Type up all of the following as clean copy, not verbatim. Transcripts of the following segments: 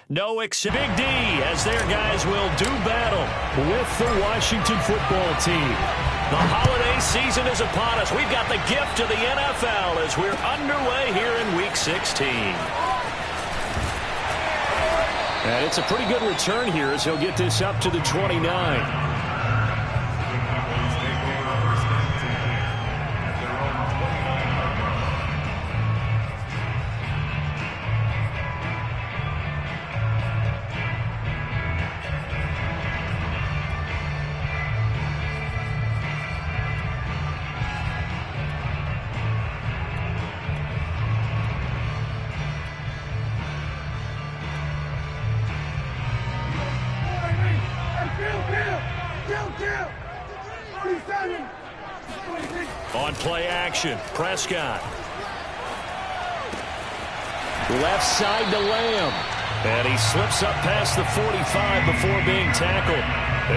No Big D as their guys will do battle with the Washington football team. The holiday season is upon us. We've got the gift of the NFL as we're underway here in Week 16. And it's a pretty good return here as he'll get this up to the 29. On play action, Prescott. Left side to Lamb. And he slips up past the 45 before being tackled.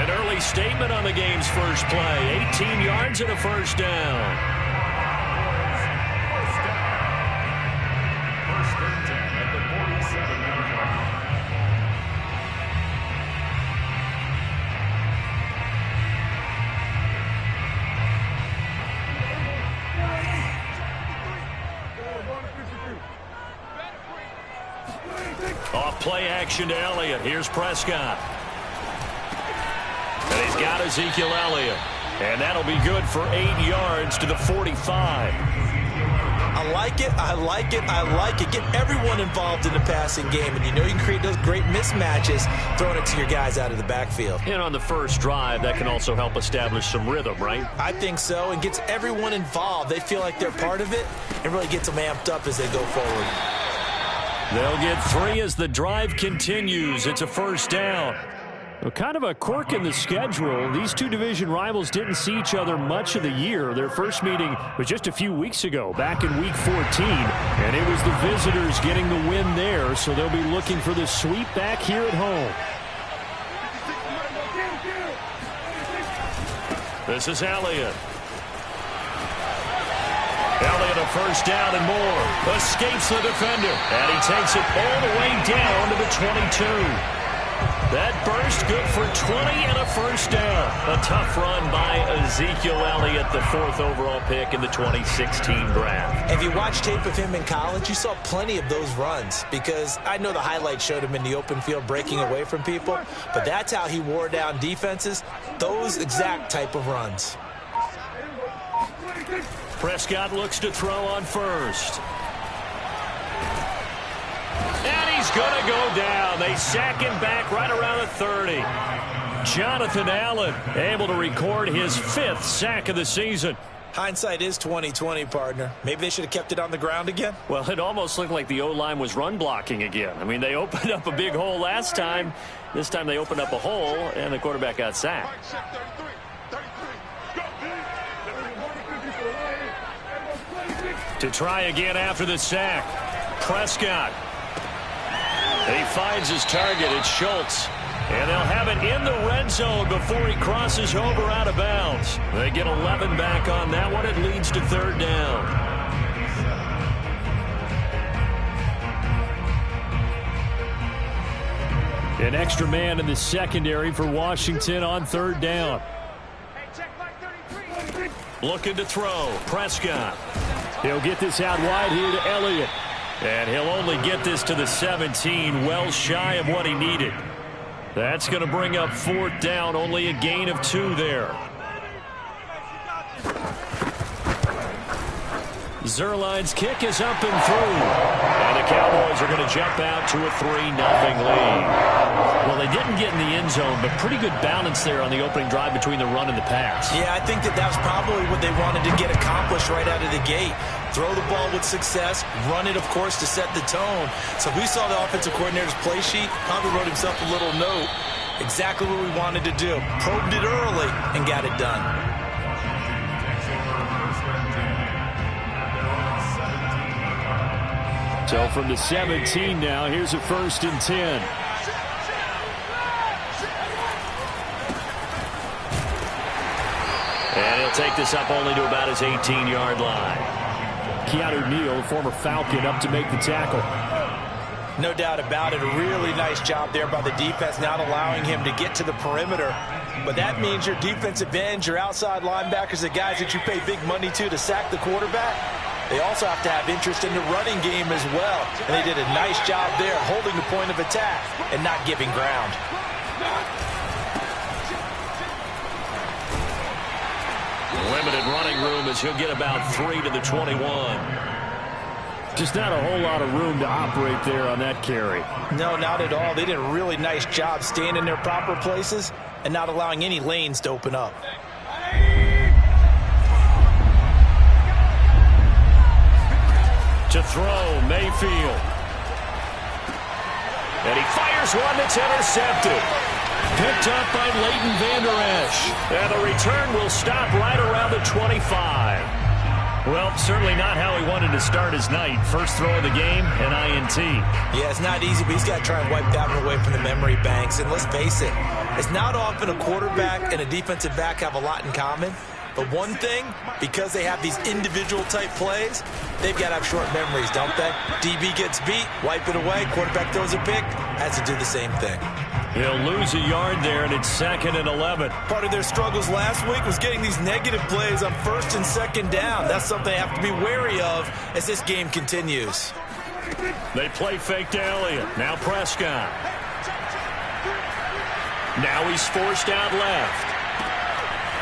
An early statement on the game's first play. 18 yards and a first down. Off play action to Elliott. Here's Prescott. And he's got Ezekiel Elliott. And that'll be good for 8 yards to the 45. I like it, I like it, I like it. Get everyone involved in the passing game. And you know you can create those great mismatches throwing it to your guys out of the backfield. And on the first drive, that can also help establish some rhythm, right? I think so. And gets everyone involved. They feel like they're part of it and really gets them amped up as they go forward. They'll get 3 as the drive continues. It's a first down. Well, kind of a quirk in the schedule. These two division rivals didn't see each other much of the year. Their first meeting was just a few weeks ago, back in Week 14. And it was the visitors getting the win there, so they'll be looking for the sweep back here at home. This is Elliott. Elliott a first down and more. Escapes the defender. And he takes it all the way down to the 22. That burst good for 20 and a first down. A tough run by Ezekiel Elliott, the 4th overall pick in the 2016 draft. If you watch tape of him in college, you saw plenty of those runs because I know the highlights showed him in the open field breaking away from people, but that's how he wore down defenses, those exact type of runs. Prescott looks to throw on first. And he's going to go down. They sack him back right around the 30. Jonathan Allen able to record his 5th sack of the season. Hindsight is 20/20, partner. Maybe they should have kept it on the ground again. Well, it almost looked like the O-line was run blocking again. I mean, they opened up a big hole last time. This time they opened up a hole, and the quarterback got sacked. To try again after the sack. Prescott. He finds his target. It's Schultz. And they'll have it in the red zone before he crosses over out of bounds. They get 11 back on that one. It leads to 3rd down. An extra man in the secondary for Washington on 3rd down. Looking to throw. Prescott. He'll get this out wide here to Elliott. And he'll only get this to the 17, well shy of what he needed. That's going to bring up 4th down, only a gain of 2 there. Zerline's kick is up and through. And the Cowboys are going to jump out to a 3-0 lead. Well, they didn't get in the end zone, but pretty good balance there on the opening drive between the run and the pass. Yeah, I think that was probably what they wanted to get accomplished right out of the gate. Throw the ball with success, run it, of course, to set the tone. So we saw the offensive coordinator's play sheet, probably wrote himself a little note. Exactly what we wanted to do. Probed it early and got it done. So from the 17 now, here's a 1st and 10. And he'll take this up only to about his 18-yard line. Keanu Neal, former Falcon, up to make the tackle. No doubt about it. A really nice job there by the defense, not allowing him to get to the perimeter. But that means your defensive ends, your outside linebackers, the guys that you pay big money to sack the quarterback, they also have to have interest in the running game as well. And they did a nice job there, holding the point of attack and not giving ground. Limited running room as he'll get about 3 to the 21. Just not a whole lot of room to operate there on that carry. No, not at all. They did a really nice job staying in their proper places and not allowing any lanes to open up. To throw, Mayfield. And he fires one that's intercepted. Picked up by Leighton Vander Esch. And the return will stop right around the 25. Well, certainly not how he wanted to start his night. First throw of the game, an INT. Yeah, it's not easy, but he's got to try and wipe that one away from the memory banks. And let's face it, it's not often a quarterback and a defensive back have a lot in common. But one thing, because they have these individual type plays, they've got to have short memories, don't they? DB gets beat, wipe it away, quarterback throws a pick, has to do the same thing. He'll lose a yard there, and it's 2nd and 11. Part of their struggles last week was getting these negative plays on 1st and 2nd down. That's something they have to be wary of as this game continues. They play fake to Elliott. Now Prescott. Now he's forced out left.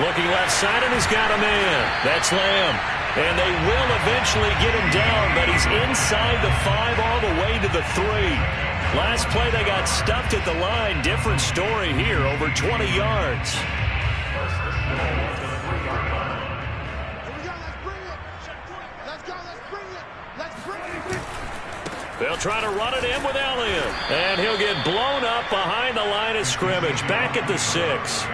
Looking left side, and he's got a man. That's Lamb. And they will eventually get him down, but he's inside the 5 all the way to the 3. Last play, they got stuffed at the line. Different story here, over 20 yards. They'll try to run it in with Elliott. And he'll get blown up behind the line of scrimmage, back at the 6.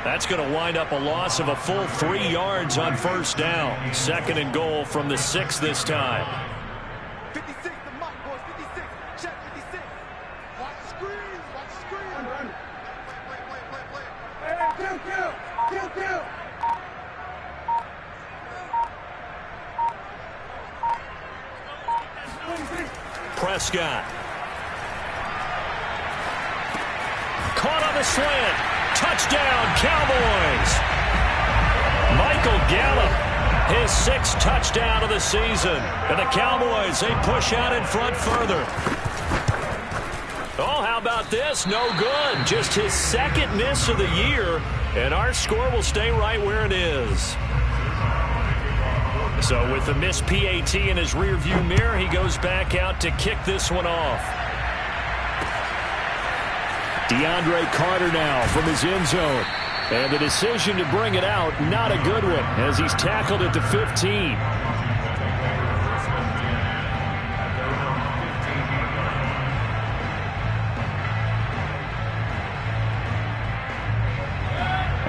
That's going to wind up a loss of a full 3 yards on 1st down. 2nd and goal from the 6 this time. 56, the mark, boys, 56. Check 56. Watch the screen, watch the screen. Play. Hey, kill. Prescott. Caught on the slant. Touchdown, Cowboys. Michael Gallup, his 6th touchdown of the season. And the Cowboys, they push out in front further. Oh, how about this? No good. Just his 2nd miss of the year. And our score will stay right where it is. So with the missed PAT in his rearview mirror, he goes back out to kick this one off. DeAndre Carter now from his end zone. And the decision to bring it out, not a good one, as he's tackled at the 15.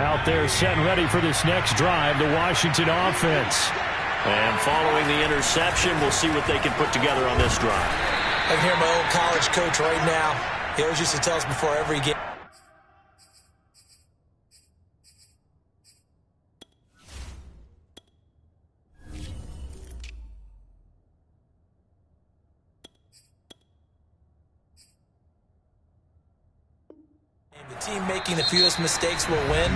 Out there set and ready for this next drive, the Washington offense. And following the interception, we'll see what they can put together on this drive. I can hear my old college coach right now. He always used to tell us before every game. The team making the fewest mistakes will win.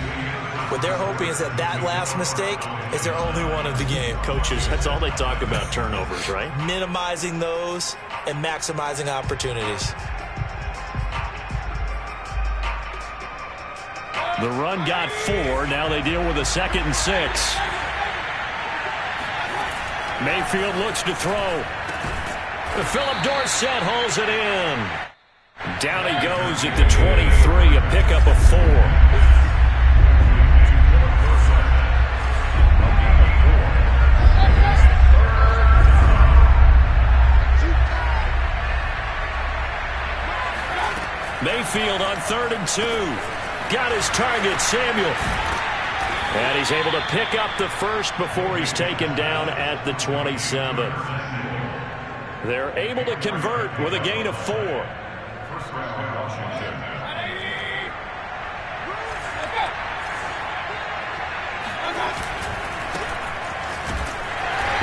What they're hoping is that last mistake is their only one of the game. Coaches, that's all they talk about, turnovers, right? Minimizing those and maximizing opportunities. The run got 4. Now they deal with a 2nd and 6. Mayfield looks to throw. Philip Dorsett hauls it in. Down he goes at the 23, a pickup of 4. Mayfield on 3rd and 2. Got his target, Samuel. And he's able to pick up the 1st before he's taken down at the 27. They're able to convert with a gain of 4.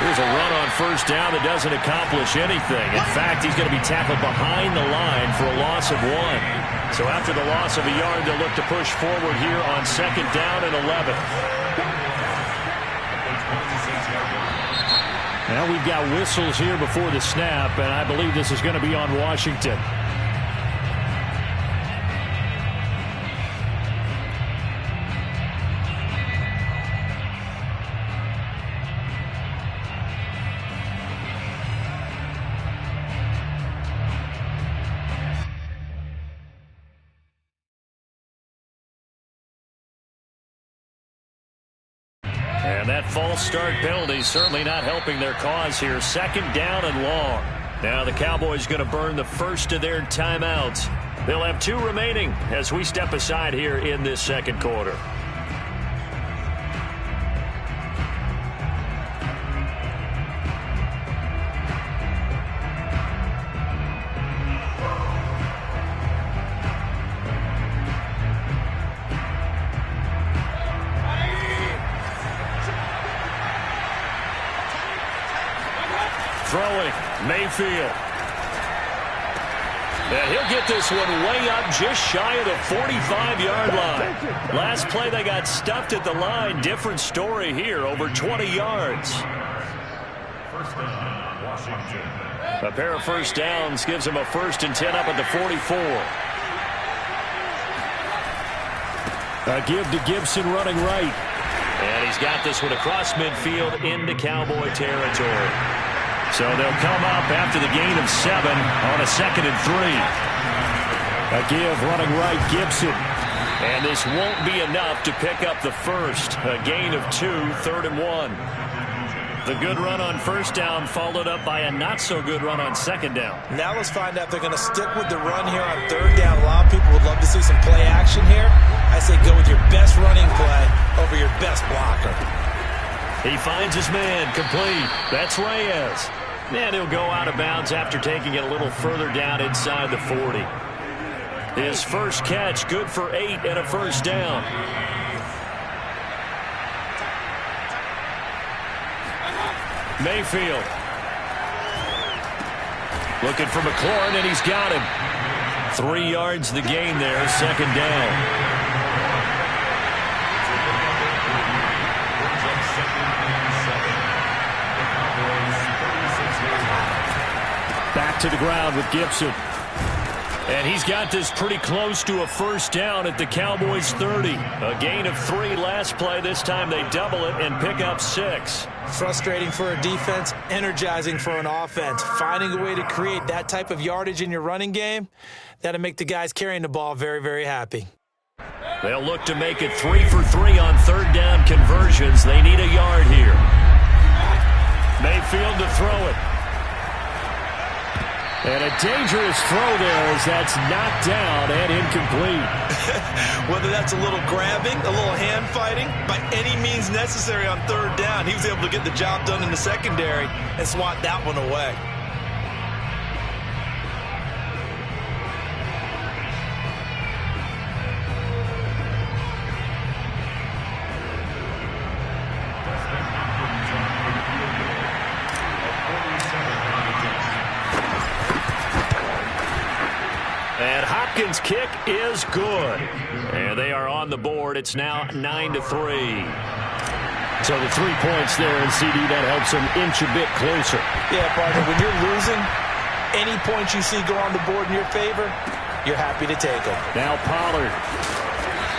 Here's a run on first down that doesn't accomplish anything. In fact, he's going to be tackled behind the line for a loss of 1. So after the loss of a yard, they'll look to push forward here on 2nd down and 11. Now we've got whistles here before the snap, and I believe this is going to be on Washington. And that false start penalty certainly not helping their cause here. 2nd down and long. Now the Cowboys going to burn the first of their timeouts. They'll have 2 remaining as we step aside here in this 2nd quarter. Throwing, Mayfield. And he'll get this one way up just shy of the 45-yard line. Last play they got stuffed at the line. Different story here, over 20 yards. First down, Washington. A pair of first downs gives him a 1st and 10 up at the 44. A give to Gibson running right. And he's got this one across midfield into Cowboy territory. So they'll come up after the gain of 7 on a 2nd and 3. A give running right, Gibson. And this won't be enough to pick up the first. A gain of 2, 3rd and 1. The good run on first down followed up by a not-so-good run on 2nd down. Now let's find out if they're going to stick with the run here on 3rd down. A lot of people would love to see some play action here. I say go with your best running play over your best blocker. He finds his man, complete. That's Reyes. And he'll go out of bounds after taking it a little further down inside the 40. His first catch, good for 8 and a first down. Mayfield. Looking for McLaurin, and he's got him. 3 yards the gain there, 2nd down. Back to the ground with Gibson. And he's got this pretty close to a first down at the Cowboys' 30. A gain of 3 last play. This time they double it and pick up 6. Frustrating for a defense, energizing for an offense. Finding a way to create that type of yardage in your running game, that'll make the guys carrying the ball very, very happy. They'll look to make it 3 for 3 on 3rd down conversions. They need a yard here. Mayfield to throw it. And a dangerous throw there as that's knocked down and incomplete. Whether that's a little grabbing, a little hand fighting, by any means necessary on 3rd down, he was able to get the job done in the secondary and swat that one away. And Hopkins' kick is good. And they are on the board. It's now 9-3. So the 3 points there, and CD, that helps them inch a bit closer. Yeah, partner, when you're losing, any points you see go on the board in your favor, you're happy to take them. Now Pollard.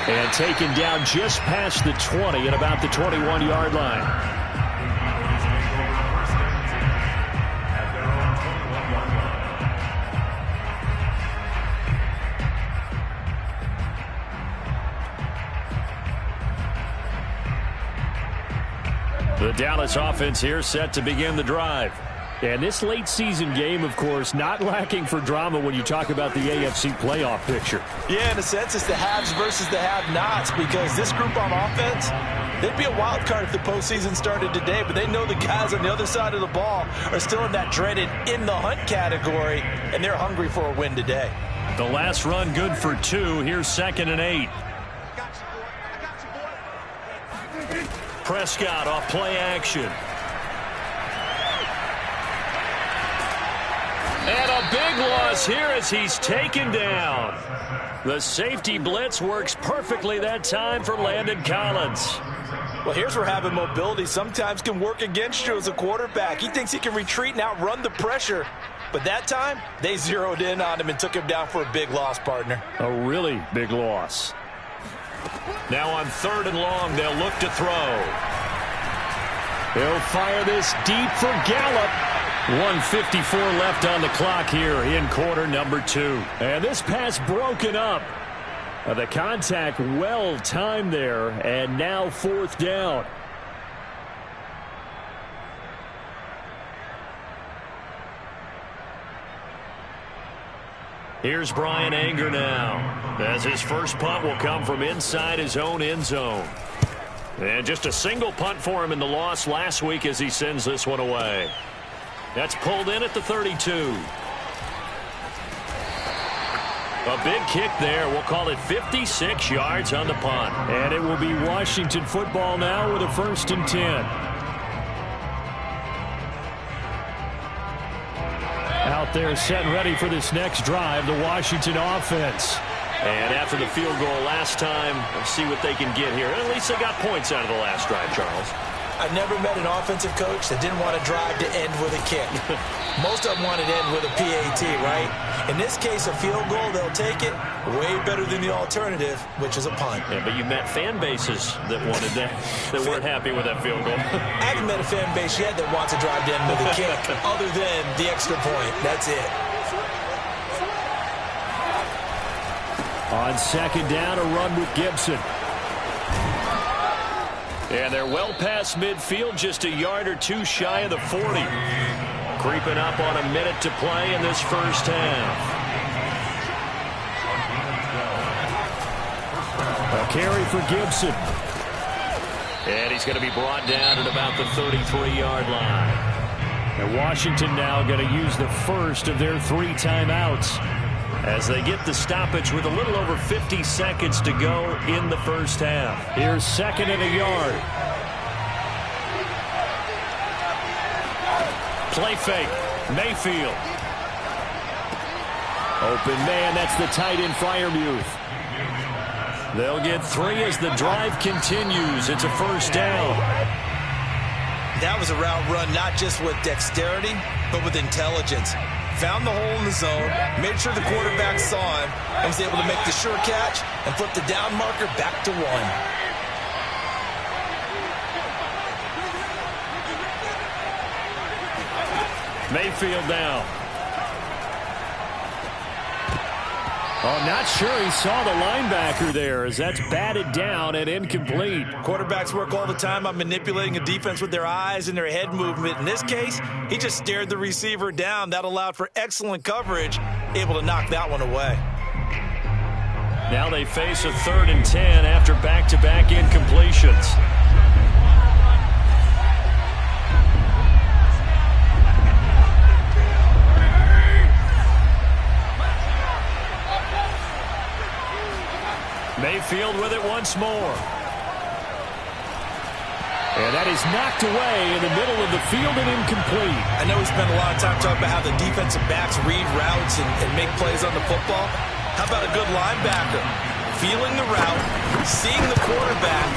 And taken down just past the 20 at about the 21-yard line. The Dallas offense here set to begin the drive. And this late season game, of course, not lacking for drama when you talk about the AFC playoff picture. Yeah, in a sense, it's the haves versus the have-nots, because this group on offense, they'd be a wild card if the postseason started today, but they know the guys on the other side of the ball are still in that dreaded in-the-hunt category, and they're hungry for a win today. The last run good for 2. Here's 2nd and 8. Prescott off play action. And a big loss here as he's taken down. The safety blitz works perfectly that time for Landon Collins. Well, here's where having mobility sometimes can work against you as a quarterback. He thinks he can retreat and outrun the pressure. But that time, they zeroed in on him and took him down for a big loss, partner. A really big loss. Now on 3rd and long, they'll look to throw. He'll fire this deep for Gallup. 1:54 left on the clock here in quarter number 2. And this pass broken up. The contact well timed there, and now 4th down. Here's Brian Anger now, as his first punt will come from inside his own end zone. And just a single punt for him in the loss last week as he sends this one away. That's pulled in at the 32. A big kick there. We'll call it 56 yards on the punt. And it will be Washington football now with a 1st and 10. Out there set and ready for this next drive, the Washington offense. And after the field goal last time, let's see what they can get here. At least they got points out of the last drive, Charles. I've never met an offensive coach that didn't want to drive to end with a kick. Most of them want to end with a PAT, right? In this case, a field goal, they'll take it. Way better than the alternative, which is a punt. Yeah, but you met fan bases that wanted that, that weren't happy with that field goal. I haven't met a fan base yet that wants to drive to end with a kick, other than the extra point. That's it. On 2nd down, a run with Gibson. And they're well past midfield, just a yard or two shy of the 40. Creeping up on a minute to play in this first half. A carry for Gibson. And he's going to be brought down at about the 33-yard line. And Washington now going to use the first of their 3 timeouts as they get the stoppage with a little over 50 seconds to go in the first half. Here's 2nd and a yard. Play fake. Mayfield. Open man, that's the tight end Freiermuth. They'll get 3 as the drive continues. It's a 1st down. That was a route run not just with dexterity, but with intelligence. Found the hole in the zone, made sure the quarterback saw him, and was able to make the sure catch and flip the down marker back to 1. Mayfield now. Oh, not sure he saw the linebacker there as that's batted down and incomplete. Quarterbacks work all the time on manipulating a defense with their eyes and their head movement. In this case, he just stared the receiver down. That allowed for excellent coverage, able to knock that one away. Now they face a 3rd and 10 after back-to-back incompletions. Mayfield with it once more. And that is knocked away in the middle of the field and incomplete. I know we spent a lot of time talking about how the defensive backs read routes and make plays on the football. How about a good linebacker? Feeling the route, seeing the quarterback,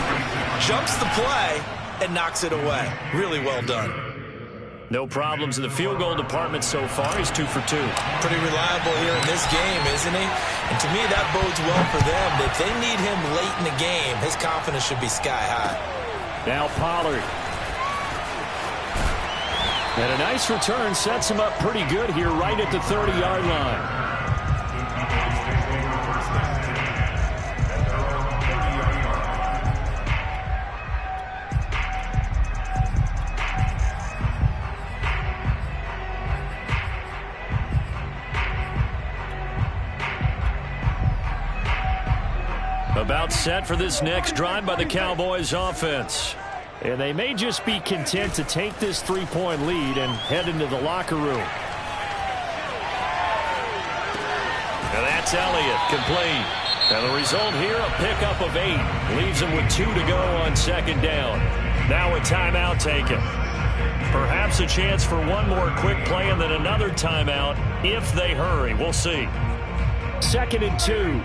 jumps the play, and knocks it away. Really well done. No problems in the field goal department so far. He's 2 for 2. Pretty reliable here in this game, isn't he? And to me, that bodes well for them. If they need him late in the game, his confidence should be sky high. Now Pollard. And a nice return sets him up pretty good here right at the 30-yard line. About set for this next drive by the Cowboys offense. And they may just be content to take this 3-point lead and head into the locker room. And that's Elliott, complete. And the result here, a pickup of 8. Leaves him with 2 to go on 2nd down. Now a timeout taken. Perhaps a chance for one more quick play and then another timeout if they hurry. We'll see. 2nd and 2.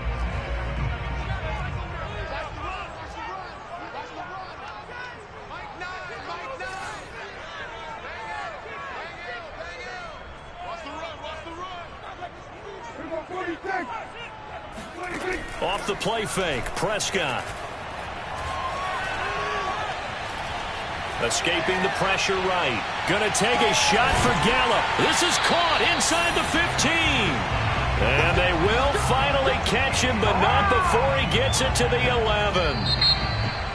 Off the play fake, Prescott. Escaping the pressure right. Gonna take a shot for Gallup. This is caught inside the 15. And they will finally catch him, but not before he gets it to the 11.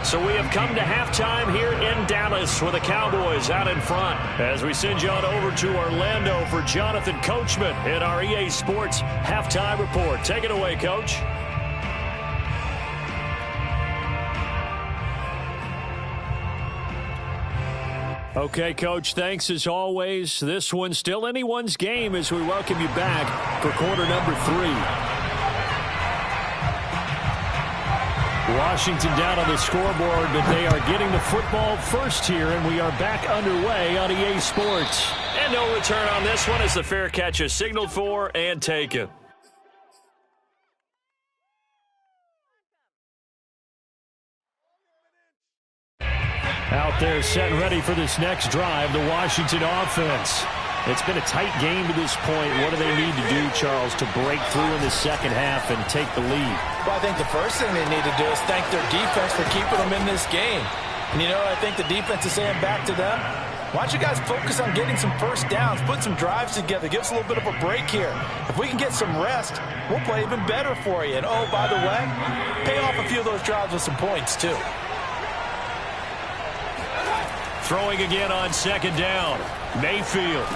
So we have come to halftime here in Dallas with the Cowboys out in front. As we send you on over to Orlando for Jonathan Coachman in our EA Sports Halftime Report. Take it away, Coach. Okay, Coach, thanks as always. This one's still anyone's game as we welcome you back for quarter number 3. Washington down on the scoreboard, but they are getting the football first here, and we are back underway on EA Sports. And no return on this one as the fair catch is signaled for and taken. Out there set and ready for this next drive, the Washington offense. It's been a tight game to this point. What do they need to do, Charles, to break through in the second half and take the lead? Well, I think the first thing they need to do is thank their defense for keeping them in this game. And, you know, I think the defense is saying back to them, why don't you guys focus on getting some first downs, put some drives together, give us a little bit of a break here. If we can get some rest, we'll play even better for you. And, oh, by the way, pay off a few of those drives with some points, too. Throwing again on 2nd down. Mayfield.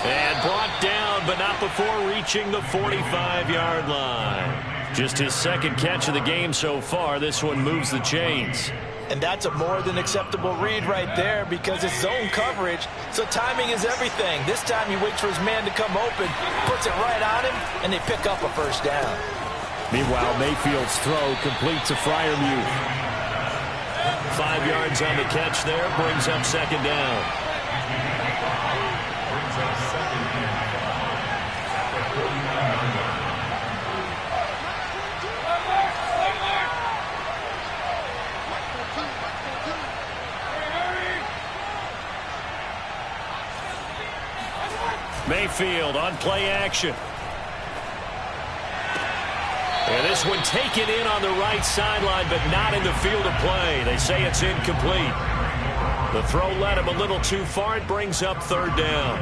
And brought down, but not before reaching the 45-yard line. Just his 2nd catch of the game so far. This one moves the chains. And that's a more than acceptable read right there because it's zone coverage, so timing is everything. This time he waits for his man to come open, puts it right on him, and they pick up a first down. Meanwhile, Mayfield's throw completes to Freiermuth. 5 yards on the catch there, brings up 2nd down. Mayfield on play action. And this one taken in on the right sideline, but not in the field of play. They say it's incomplete. The throw led him a little too far. It brings up 3rd down.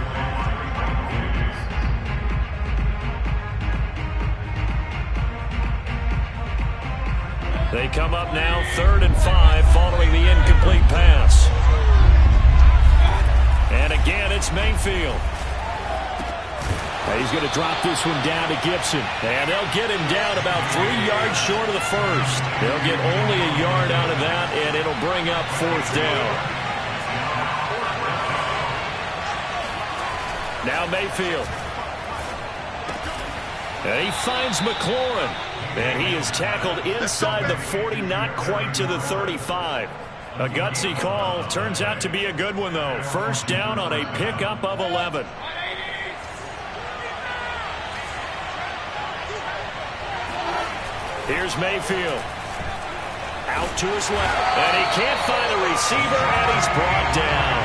They come up now 3rd and 5 following the incomplete pass. And again, it's Mayfield. He's going to drop this one down to Gibson. And they'll get him down about 3 yards short of the first. They'll get only a yard out of that, and it'll bring up 4th down. Now Mayfield. And he finds McLaurin. And he is tackled inside the 40, not quite to the 35. A gutsy call. Turns out to be a good one, though. First down on a pickup of 11. Here's Mayfield. Out to his left. And he can't find a receiver, and he's brought down.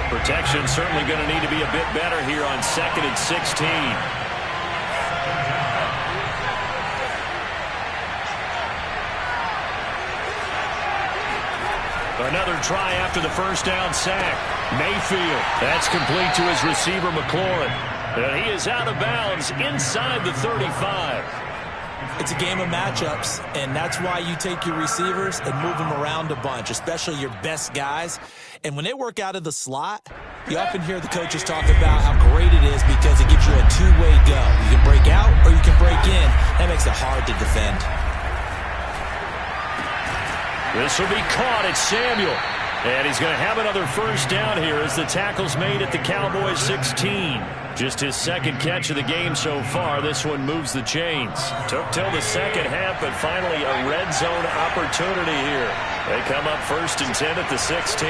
Protection certainly going to need to be a bit better here on 2nd and 16. Another try after the first down sack. Mayfield. That's complete to his receiver, McLaurin. And he is out of bounds inside the 35. It's a game of matchups, and that's why you take your receivers and move them around a bunch, especially your best guys. And when they work out of the slot, you often hear the coaches talk about how great it is because it gives you a two-way go. You can break out or you can break in. That makes it hard to defend. This will be caught. It's Samuel. And he's going to have another first down here as the tackle's made at the Cowboys 16. Just his 2nd catch of the game so far. This one moves the chains. Took till the second half, but finally a red zone opportunity here. They come up 1st and 10 at the 16.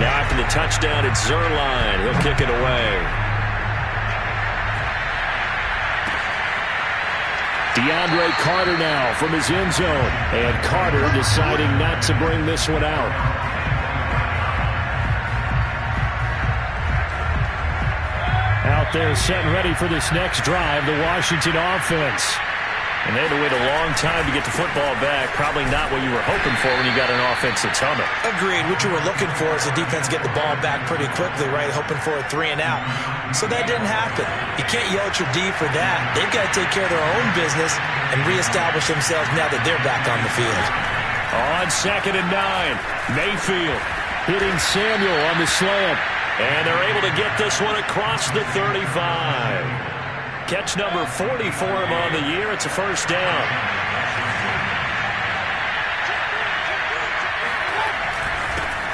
Now after the touchdown, it's Zerline. He'll kick it away. DeAndre Carter now from his end zone. And Carter deciding not to bring this one out. Out there set and ready for this next drive, the Washington offense. And they had to wait a long time to get the football back. Probably not what you were hoping for when you got an offense that's humming. Agreed. What you were looking for is the defense get the ball back pretty quickly, right? Hoping for a 3 and out. So that didn't happen. You can't yell at your D for that. They've got to take care of their own business and reestablish themselves now that they're back on the field. On 2nd and 9, Mayfield hitting Samuel on the slant. And they're able to get this one across the 35. Catch number 40 for him on the year. It's a first down.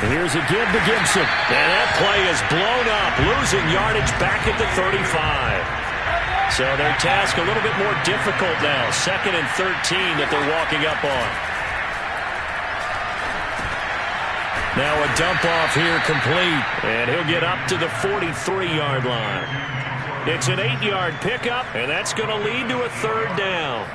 Here's a give to Gibson. And that play is blown up, losing yardage back at the 35. So their task a little bit more difficult now. 2nd and 13 that they're walking up on. Now a dump off here complete. And he'll get up to the 43-yard line. It's an 8-yard pickup, and that's going to lead to a 3rd down.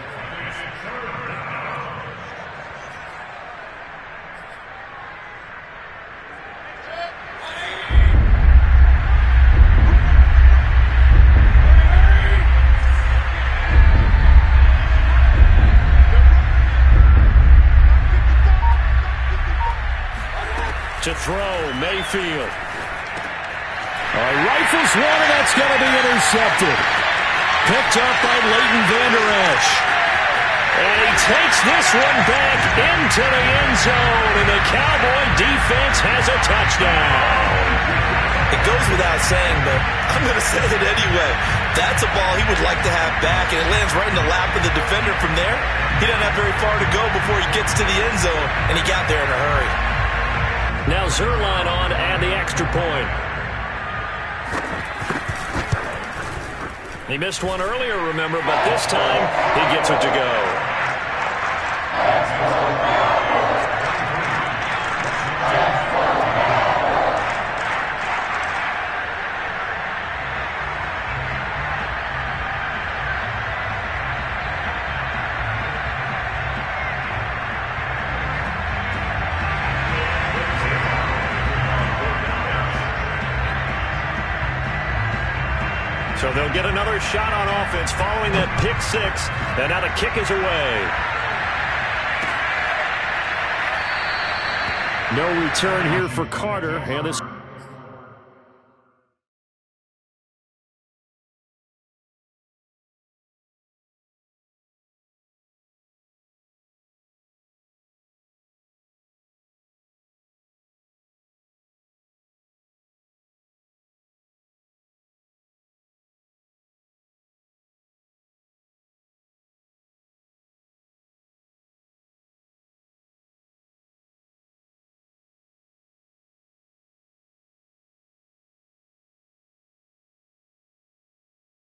To throw, Mayfield. Rifles one, and that's going to be intercepted. Picked up by Leighton Vander Esch. And he takes this one back into the end zone, and the Cowboy defense has a touchdown. It goes without saying, but I'm going to say it anyway. That's a ball he would like to have back, and it lands right in the lap of the defender from there. He doesn't have very far to go before he gets to the end zone, and he got there in a hurry. Now Zerline on to add the extra point. He missed one earlier, remember, but this time he gets it to go. So they'll get another shot on offense following that pick 6. And now the kick is away. No return here for Carter. And this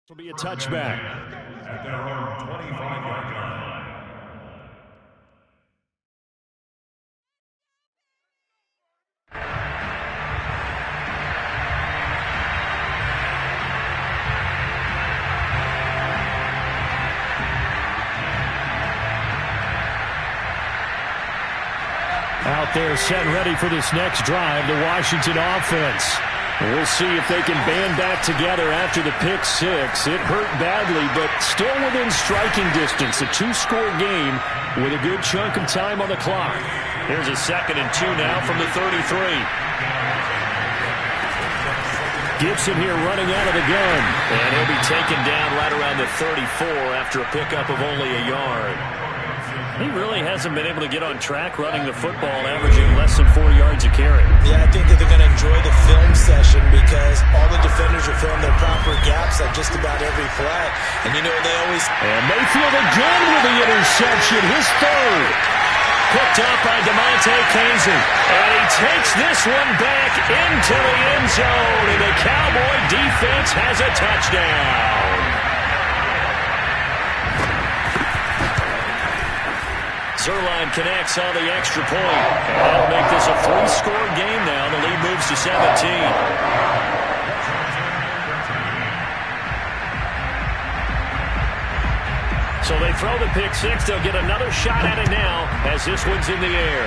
will be a touchback. At their own 25-yard line. Out there set and ready for this next drive, the Washington offense. We'll see if they can band back together after the pick 6. It hurt badly, but still within striking distance. A 2-score game with a good chunk of time on the clock. Here's a 2nd and 2 now from the 33. Gibson here running out of the gun. And he'll be taken down right around the 34 after a pickup of only a yard. He really hasn't been able to get on track running the football, averaging less than 4 yards a carry. Yeah, I think that they're going to enjoy the film session because all the defenders are filling their proper gaps at just about every play. And, you know, they always... And Mayfield again with the interception, his 3rd. Picked up by DeMonte Casey. And he takes this one back into the end zone. And the Cowboy defense has a touchdown. Zerline connects on the extra point. That'll make this a 3-score game now. The lead moves moves to 17. So they throw the pick six. They'll get another shot at it now as this one's in the air.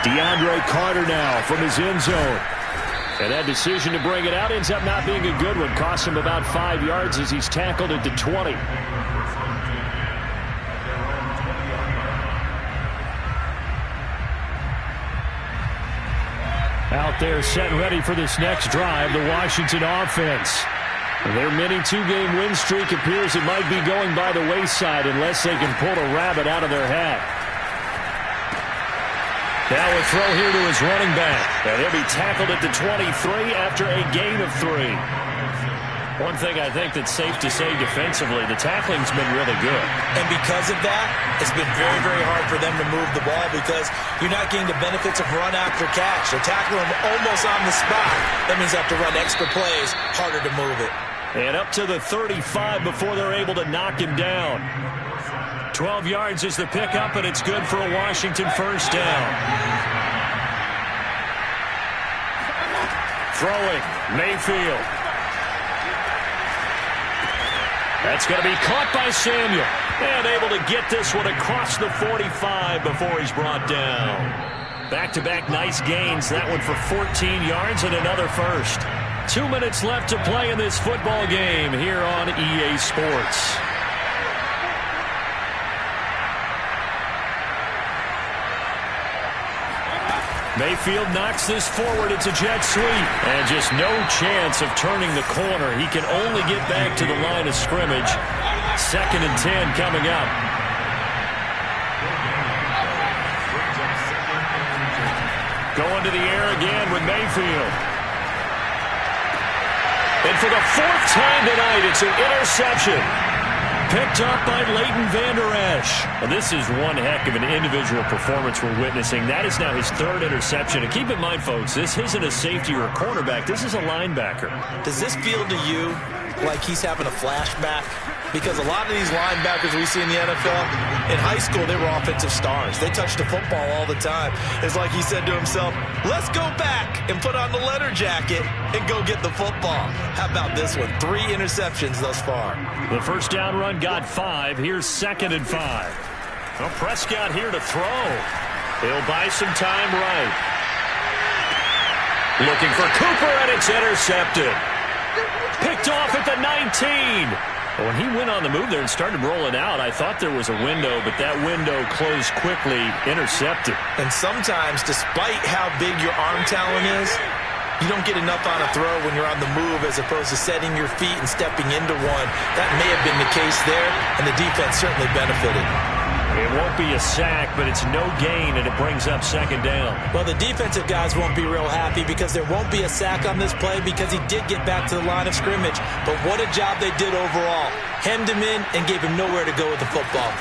DeAndre Carter now from his end zone. And that decision to bring it out ends up not being a good one. Costs him about 5 yards as he's tackled at the 20. Out there set and ready for this next drive, the Washington offense. Their mini two-game win streak appears it might be going by the wayside unless they can pull a rabbit out of their hat. Now a throw here to his running back. And he'll be tackled at the 23 after a gain of 3. One thing I think that's safe to say defensively, the tackling's been really good. And because of that, it's been very, very hard for them to move the ball because you're not getting the benefits of run after catch. They're tackling them almost on the spot. That means they have to run extra plays, harder to move it. And up to the 35 before they're able to knock him down. 12 yards is the pickup, and it's good for a Washington first down. Throwing, Mayfield. That's going to be caught by Samuel. And able to get this one across the 45 before he's brought down. Back-to-back nice gains. That one for 14 yards and another first. 2 minutes left to play in this football game here on EA Sports. Mayfield knocks this forward. It's a jet sweep. And just no chance of turning the corner. He can only get back to the line of scrimmage. 2nd and 10 coming up. Going to the air again with Mayfield. And for the 4th time tonight, it's an interception. Picked up by Leighton Vander Esch. And this is one heck of an individual performance we're witnessing. That is now his 3rd interception. And keep in mind, folks, this isn't a safety or a cornerback. This is a linebacker. Does this feel to you like he's having a flashback? Because a lot of these linebackers we see in the NFL, in high school, they were offensive stars. They touched the football all the time. It's like he said to himself, let's go back and put on the leather jacket and go get the football. How about this one? 3 interceptions thus far. The first down run got 5. Here's 2nd and 5. Well, Prescott here to throw. He'll buy some time right. Looking for Cooper, and it's intercepted. Picked off at the 19. When he went on the move there and started rolling out, I thought there was a window, but that window closed quickly, intercepted. And sometimes, despite how big your arm talent is, you don't get enough on a throw when you're on the move as opposed to setting your feet and stepping into one. That may have been the case there, and the defense certainly benefited. It won't be a sack, but it's no gain, and it brings up 2nd down. Well, the defensive guys won't be real happy because there won't be a sack on this play because he did get back to the line of scrimmage. But what a job they did overall. Hemmed him in and gave him nowhere to go with the football.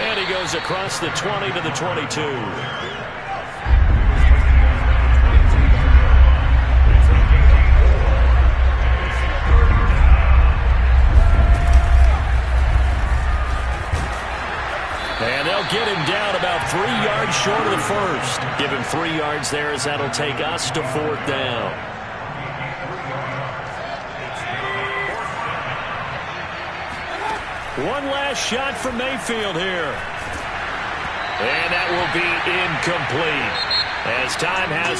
And he goes across the 20 to the 22. And they'll get him down about 3 yards short of the first. Give him 3 yards there as that'll take us to 4th down. One last shot from Mayfield here. And that will be incomplete as time has